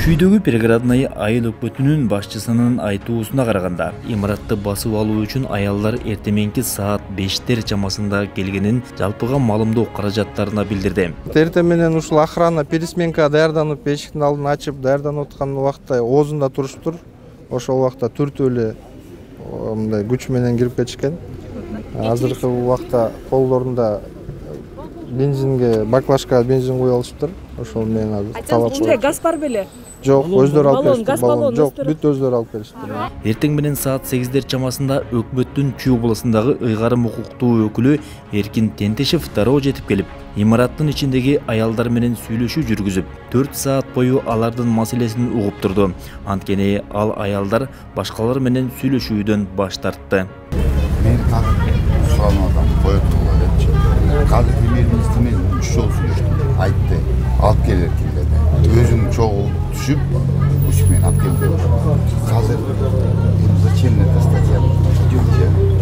Күйдөгү приградный айыл өкмөтүнүн башчысынын айтуусуна караганда, имаратты басып алуу үчүн аялдар эртеменки саат 5 чамасында келгенин жалпыга маалымдоо каражаттарына билдирди. Эртең менен ушул охрана пересменка даярданып, эшиктин алдын ачып, даярданып аткан убакта оозунда туруштур. Ошол убакта түртүп эле мындай күч менен кирип кетишкен. Азыркы убакта колдорунда бензинге, баклажка бензин куюп алышыптыр. Ошол менен азыр талап Ичинде газ бар беле? Жок, өздөрү алып беришти. Газ баллон Жок, бүт өздөрү алып беришти. Эртең менен саат 8 чамасында өкмөттүн Чүй областындагы ыйгарым укуктуу өкүлү Эркин Тентешев дароо жетип келип, имараттын ичиндеги аялдар менен сүйлөшүү жүргүзүп, 4 саат бою алардын маселесин угуп турду. Анткени ал аялдар башкалар менен сүйлөшүүдөн баш тартты. Мен сурануудан кое тургула депчи. Казыр премьер-министр менен 3 жолу сүйлөштүм. Айтты, алып келеркин деди. Өзүм чогуу түшүп, мен алып келдим. Казыр зачем эта статья?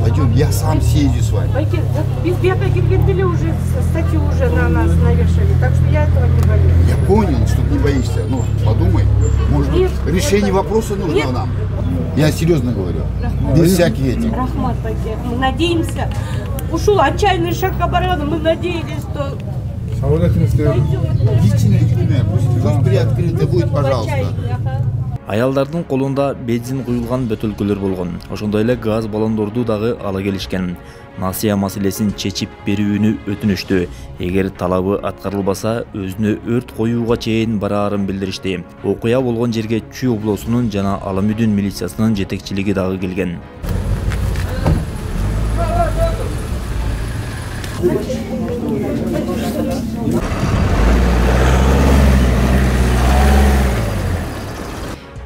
Пойдем, я сам съезжу с вами. Без бега Гильгенделя уже статью уже на нас навешали, так что я этого не боюсь. Я понял, что ты не боишься. Ну, подумай, может быть, решение вопроса нужно нам. Я серьезно говорю, без всяких этих. Рахмат, мы надеемся. Ушел отчаянный шаг обороны, мы надеялись, что... Пусть приоткрыто будет, пожалуйста. Аялдардын колунда бензин куюлган бөтөлкөлөр болгон. Ошондой эле газ баллондорду дагы ала келишкен. Насыя маселесин чечип берүүнү өтүнүштү. Эгер талабы аткарылбаса, өзүнө өрт коюуга чейин бараарын билдиришти. Окуя болгон жерге Чүй облусунун жана Аламүдүн милициясынын жетекчилиги дагы келген.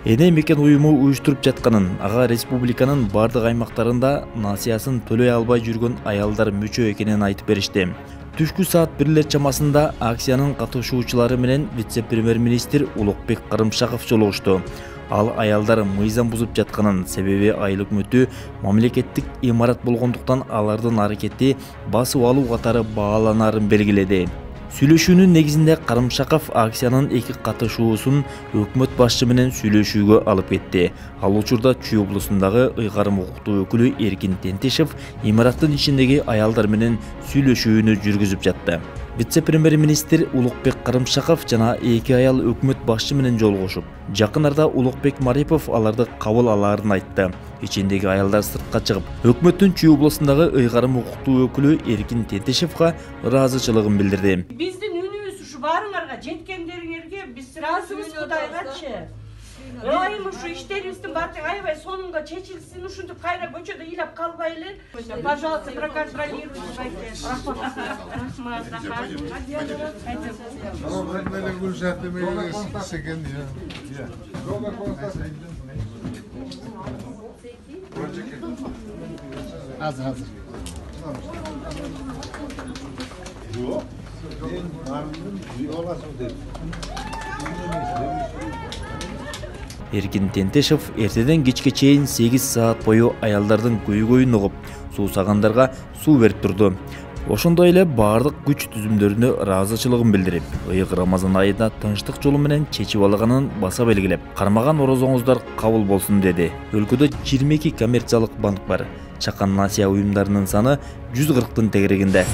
Эне мекен уюму уюштуруп жатканын, ага республиканын бардык аймактарында насыясын төлөй албай жүргөн аялдар мүчө экенин айтып беришти. Түшкү саат 1 чамасында акциянын катышуучулары менен вице-премьер-министр Улукбек Карымшаков жолугушту. Ал аялдар мыйзам бузуп жатканын, себеби айыл өкмөтү мамлекеттик имарат болгондуктан алардын аракети басып алуу катары бааланарын белгиледи. Сүйлөшүүнүн негизинде Карымшаков акциянын эки катышуусун өкмөт башчы менен сүйлөшүүгө алып кетти. Ал учурда Чүй облусундагы ыйгарым укуктуу өкүлү Эркин Тентешев имараттын ичиндеги аялдар менен сүйлөшүүнү жүргүзүп жатты. Вице-премьер-министр Улукбек Карымшаков жана эки аял өкмөт башчы менен жолугушуп, жакын арада Улукбек Марипов аларды кабыл алаарын айтты. Ичиндеги аялдар сыртка чыгып, өкмөттүн Чүй облусундагы ыйгарым укуктуу өкүлү Эркин Тентешевге ыраазычылыгын билдирди. Биздин үнүбүз ушу баарыңарга жеткендериңерге биз ыраазыбыз, Кудайгачы. Ылайым ушу иштерибиздин баардыгы аябай сонунга чечилсин, ушинтип кайра көчөдө ыйлап калбайлы. Пожалуйста, проконтролируйте. Hazır. Эркин Тентешев эртеден кечке чейин 8 саат бою аялдардын көйгөйүн угуп, суусагандарга суу берип турду. Ошондой эле бардык күч түзүмдөрүнө ыраазычылыгын билдирип, ыйык Рамазан айында тынчтык жолу менен чечип алганын баса белгилеп, кармаган орозоңуздар кабыл болсун деди. Өлкөдө 22 коммерциялык банк бар. Чакан насыя уюмдарынын саны 140-тын тегерегинде.